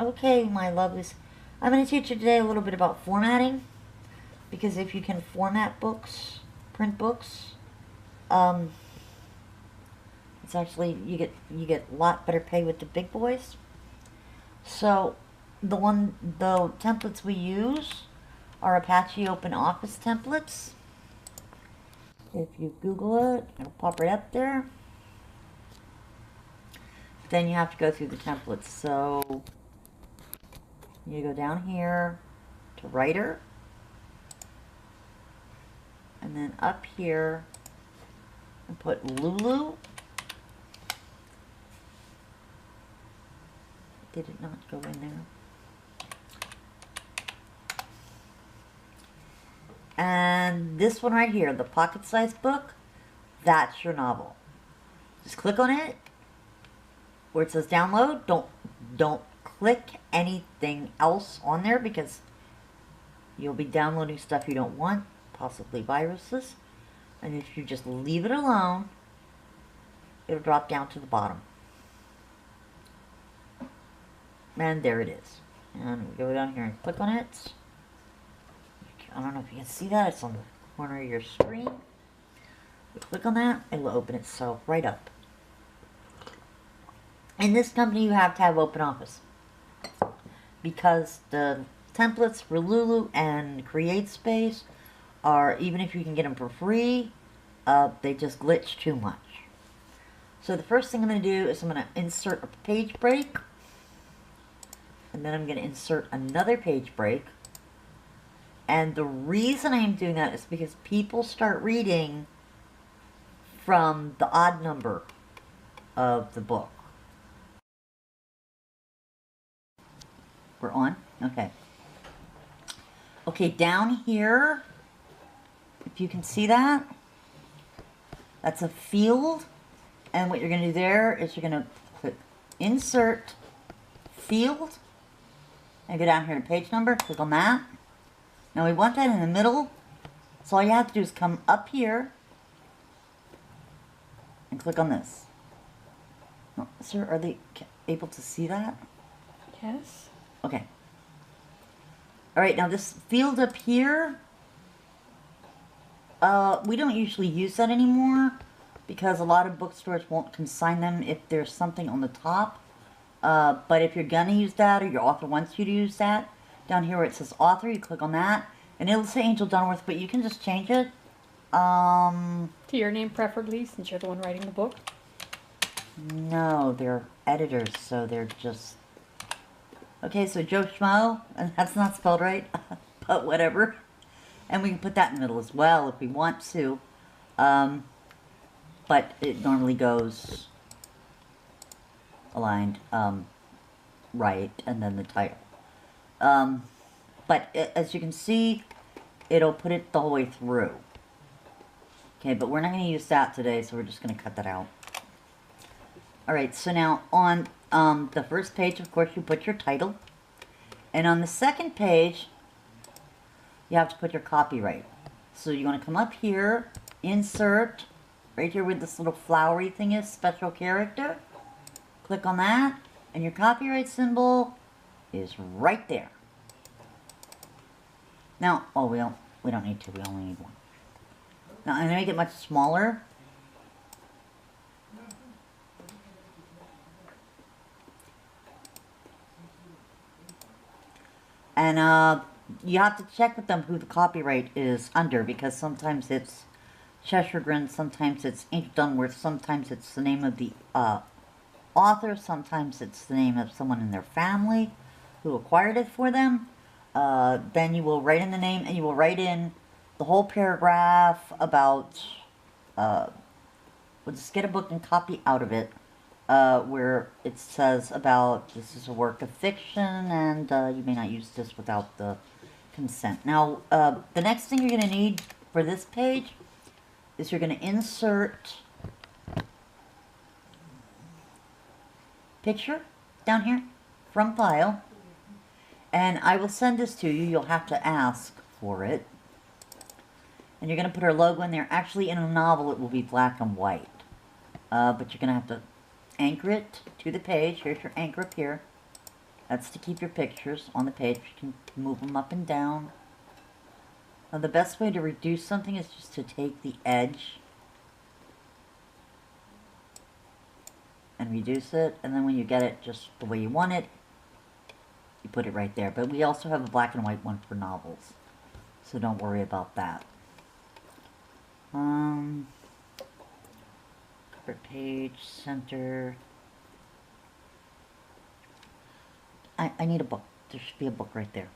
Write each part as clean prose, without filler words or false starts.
Okay, my lovelies. I'm going to teach you today a little bit about formatting. Because if you can format books, print books, it's actually, you get a lot better pay with the big boys. So, the templates we use are Apachee Open Office templates. If you Google it, it'll pop right up there. Then you have to go through the templates. So, you go down here to Writer. And then up here, and put Lulu. Did it not go in there? And this one right here, the pocket-sized book, that's your novel. Just click on it, where it says download. Don't click anything else on there because you'll be downloading stuff you don't want, possibly viruses. And if you just leave it alone, it'll drop down to the bottom. And there it is. And we go down here and click on it. I don't know if you can see that. It's on the corner of your screen. You click on that, it'll open itself right up. In this company, you have to have open office. Because the templates for Lulu and CreateSpace are, even if you can get them for free, they just glitch too much. So the first thing I'm going to do is I'm going to insert a page break. And then I'm going to insert another page break. And the reason I'm doing that is because people start reading from the odd number of the book. We're on? Okay. Okay, down here, if you can see that, that's a field. And what you're going to do there is you're going to click Insert, Field, and go down here to page number, click on that. Now we want that in the middle, so all you have to do is come up here and click on this. Oh, sir, are they able to see that? Yes. Okay. Alright, now this field up here, we don't usually use that anymore because a lot of bookstores won't consign them if there's something on the top. But if you're gonna use that or your author wants you to use that, down here where it says author, you click on that, and it'll say Angel Dunworth, but you can just change it. To your name preferably, since you're the one writing the book? No, they're editors, so they're just... Okay, so Joe Schmo, and that's not spelled right, but whatever. And we can put that in the middle as well if we want to. But it normally goes aligned right, and then the title. But as you can see, it'll put it the whole way through. Okay, but we're not going to use that today, so we're just going to cut that out. Alright, so now on the first page, of course, you put your title. And on the second page, you have to put your copyright. So you want to come up here, Insert, right here where this little flowery thing is, Special Character. Click on that, and your copyright symbol is right there. Now, oh, we don't need to. We only need one. Now, I'm going to make it much smaller. And you have to check with them who the copyright is under, because sometimes it's Cheshire Grin, sometimes it's Angel Dunworth, sometimes it's the name of the author, sometimes it's the name of someone in their family who acquired it for them. Then you will write in the name, and you will write in the whole paragraph about, we'll just get a book and copy out of it, where it says about this is a work of fiction, and you may not use this without the consent. Now, the next thing you're going to need for this page is you're going to insert picture down here from file, and I will send this to you. You'll have to ask for it, and you're going to put our logo in there. Actually, in a novel it will be black and white, but you're going to have to anchor it to the page. Here's your anchor up here, That's to keep your pictures on the page. You can move them up and down. Now, the best way to reduce something is just to take the edge and reduce it, and then when you get it just the way you want it, you put it right there. But we also have a black and white one for novels, so don't worry about that. Cover page, center. I need a book. There should be a book right there.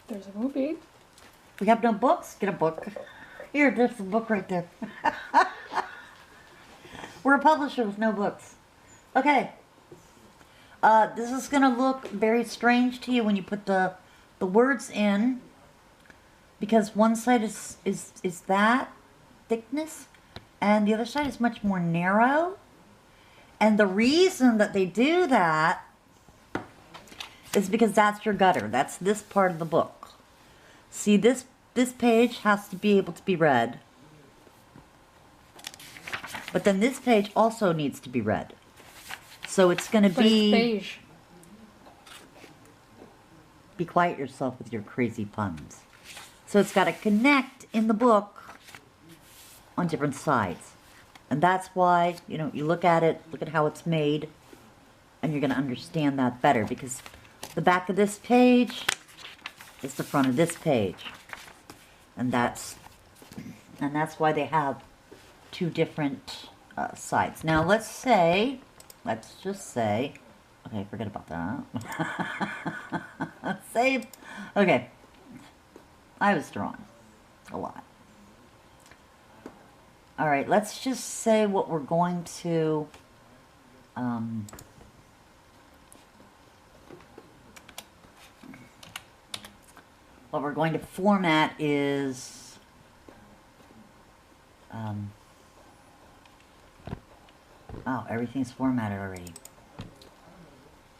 There's a movie. We have no books? Get a book. Here, there's the book right there. We're a publisher with no books. Okay. This is going to look very strange to you when you put the words in, because one side is that thickness and the other side is much more narrow. And the reason that they do that is because that's your gutter. That's this part of the book. See, this page has to be able to be read. But then this page also needs to be read. So it's going to be... beige. Be quiet yourself with your crazy puns. So it's got to connect in the book on different sides. And that's why, you know, you look at it, look at how it's made, and you're going to understand that better, because the back of this page is the front of this page. And that's why they have two different sides. Now let's just say, okay, forget about that. Save. Okay. I was drawn a lot. All right, let's just say what we're going to format is oh, everything's formatted already.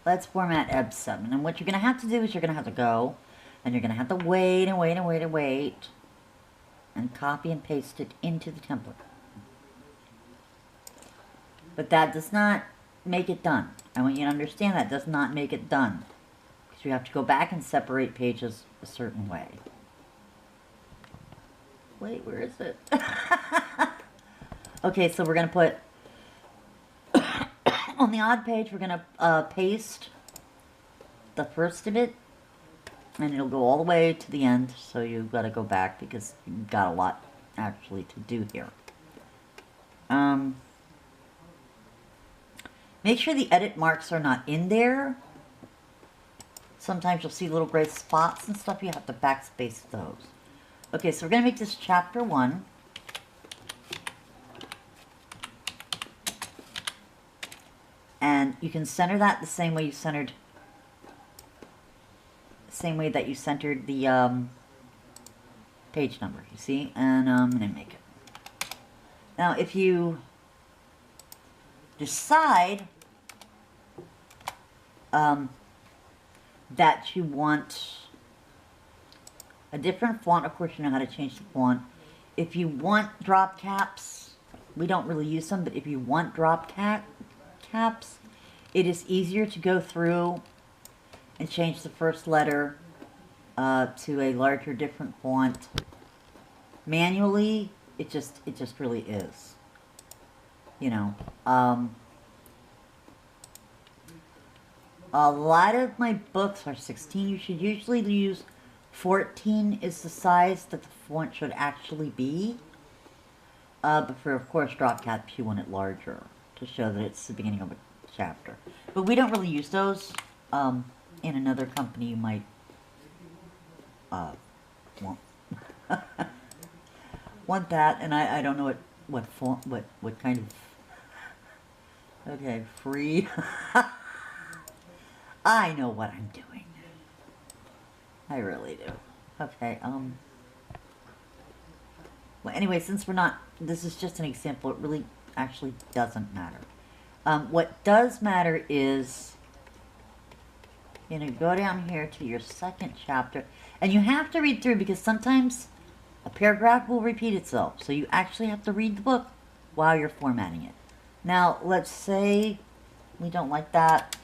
Let's format EB7. And what you're going to have to do is you're going to have to go, and you're going to have to wait and wait and wait and wait, and copy and paste it into the template. But that does not make it done. I want you to understand that does not make it done. Because you have to go back and separate pages a certain way. Wait, where is it? Okay, so we're going to put... on the odd page, we're going to paste the first of it. And it'll go all the way to the end. So you've got to go back because you've got a lot actually to do here. Make sure the edit marks are not in there. Sometimes you'll see little gray spots and stuff. You have to backspace those. Okay, so we're going to make this chapter 1. And you can center that the same way you centered... same way that you centered the page number, you see? And I'm going to make it. Now, if you decide that you want a different font, of course you know how to change the font. If you want drop caps, we don't really use them, but if you want drop caps, it is easier to go through and change the first letter to a larger, different font. Manually, it just really is. You know, a lot of my books are 16. You should usually use 14 is the size that the font should actually be. But for, of course, drop caps, you want it larger to show that it's the beginning of a chapter. But we don't really use those. In another company, you might want that, and I don't know what font, what kind of. Okay, free. I know what I'm doing. I really do. Okay, well, anyway, since we're not, this is just an example, it really actually doesn't matter. What does matter is, you know, go down here to your second chapter, and you have to read through because sometimes a paragraph will repeat itself, so you actually have to read the book while you're formatting it. Now, let's say we don't like that,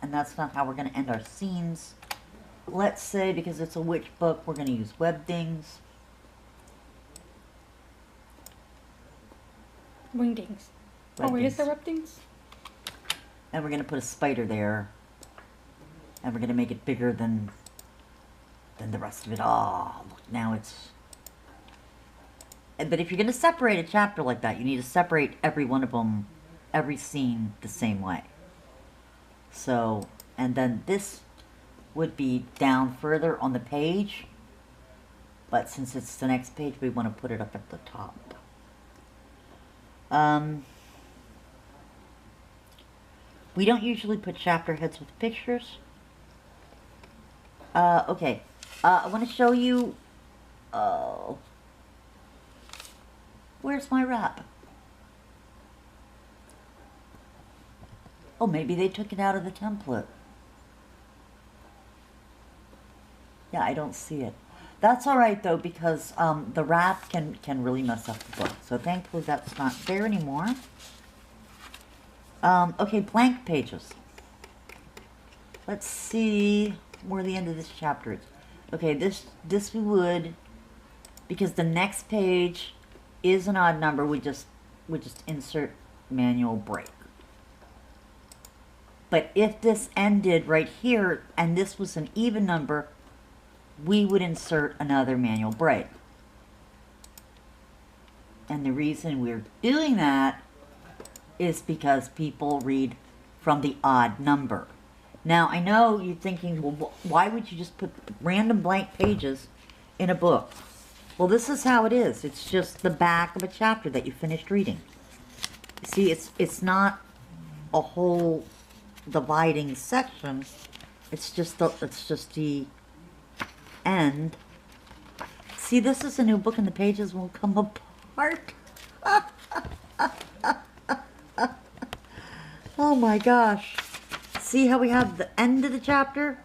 and that's not how we're going to end our scenes. Let's say, because it's a witch book, we're going to use webdings. Wingdings. Oh, wait, is there webdings? And we're going to put a spider there. And we're going to make it bigger than the rest of it. Oh, look, now it's... But if you're going to separate a chapter like that, you need to separate every one of them, every scene, the same way. So, and then this would be down further on the page. But since it's the next page, we want to put it up at the top. We don't usually put chapter heads with pictures. Okay. I want to show you... where's my wrap? Oh, maybe they took it out of the template. Yeah, I don't see it. That's alright, though, because the wrap can really mess up the book. So thankfully that's not there anymore. Okay, blank pages. Let's see where the end of this chapter is. Okay, this we would, because the next page is an odd number, we just insert manual break. But if this ended right here and this was an even number, we would insert another manual break. And the reason we're doing that is because people read from the odd number. Now, I know you're thinking, well, why would you just put random blank pages in a book? Well, this is how it is. It's just the back of a chapter that you finished reading. See, it's not a whole dividing section. It's just the end. See, this is a new book and the pages will come apart. Oh my gosh. See how we have the end of the chapter?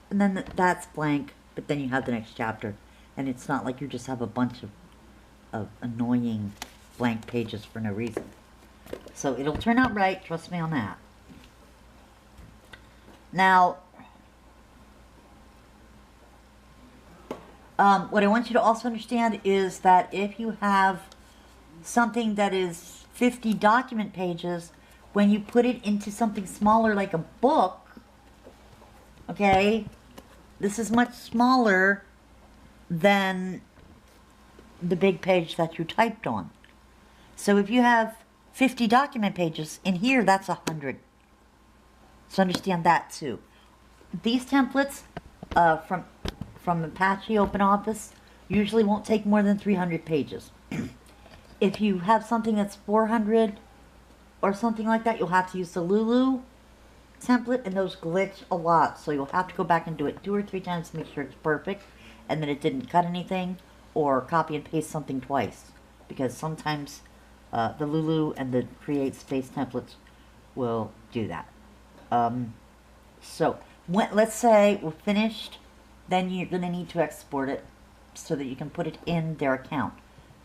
And then that's blank, but then you have the next chapter. And it's not like you just have a bunch of annoying blank pages for no reason. So it'll turn out right, trust me on that. Now, what I want you to also understand is that if you have something that is 50 document pages, when you put it into something smaller like a book, okay, this is much smaller than the big page that you typed on. So if you have 50 document pages, in here that's 100. So understand that too. These templates from Apachee OpenOffice usually won't take more than 300 pages. If you have something that's 400 or something like that, you'll have to use the Lulu template, and those glitch a lot. So you'll have to go back and do it 2 or 3 times to make sure it's perfect, and that it didn't cut anything, or copy and paste something twice. Because sometimes the Lulu and the Create Space templates will do that. So let's say we're finished, then you're going to need to export it so that you can put it in their account.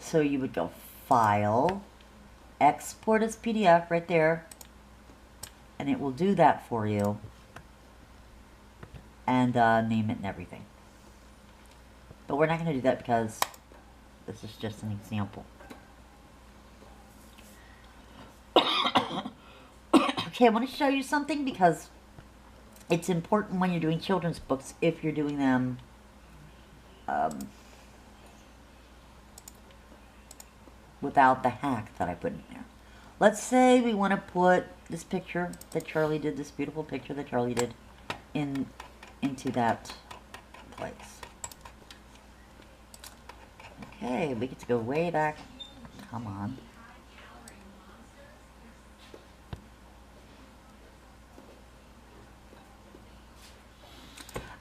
So you would go File, Export as PDF right there, and it will do that for you, and name it and everything. But we're not going to do that because this is just an example. Okay, I want to show you something because it's important when you're doing children's books, if you're doing them without the hack that I put in there. Let's say we want to put this picture that Charlie did, this beautiful picture that Charlie did, into that place. Okay, we get to go way back. Come on.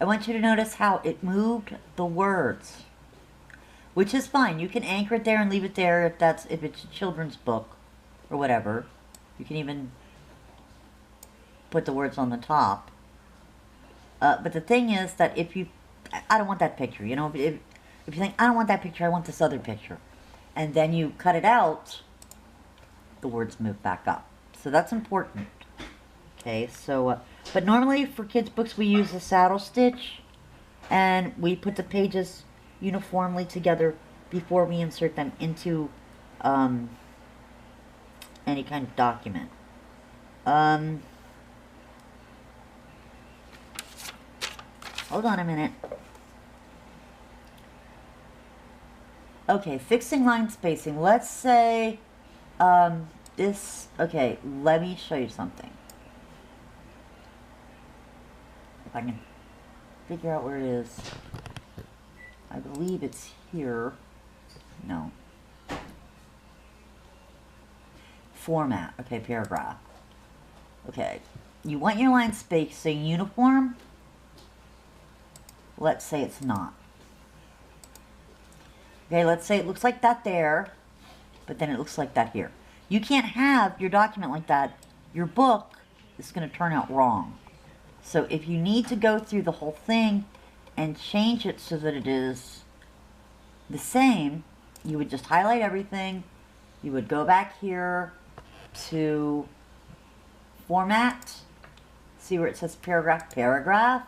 I want you to notice how it moved the words, which is fine. You can anchor it there and leave it there if it's a children's book or whatever. You can even put the words on the top. But the thing is that if you, I don't want that picture, you know, if you think, I don't want that picture, I want this other picture, and then you cut it out, the words move back up. So that's important. Okay, so, but normally for kids' books we use a saddle stitch, and we put the pages uniformly together before we insert them into any kind of document. Hold on a minute. Okay, fixing line spacing. Let's say, okay, let me show you something. If I can figure out where it is. I believe it's here. No. Format. Okay, paragraph. Okay. You want your line spacing uniform? Let's say it's not. Okay, let's say it looks like that there, but then it looks like that here. You can't have your document like that. Your book is going to turn out wrong. So if you need to go through the whole thing and change it so that it is the same, you would just highlight everything. You would go back here to format, see where it says paragraph,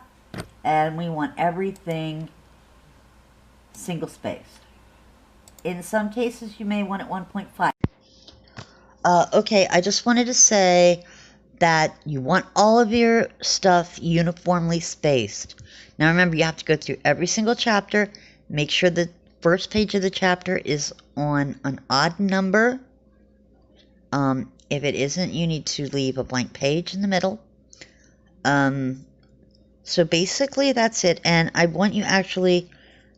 and we want everything single spaced. In some cases, you may want it 1.5. Okay, I just wanted to say that you want all of your stuff uniformly spaced. Now remember, you have to go through every single chapter, make sure the first page of the chapter is on an odd number. If it isn't, you need to leave a blank page in the middle. So basically that's it, and I want you actually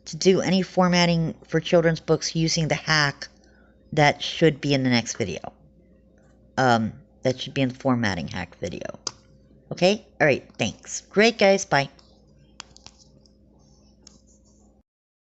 to do any formatting for children's books using the hack that should be in the next video. That should be in the formatting hack video. Okay? Alright, thanks. Great, guys. Bye.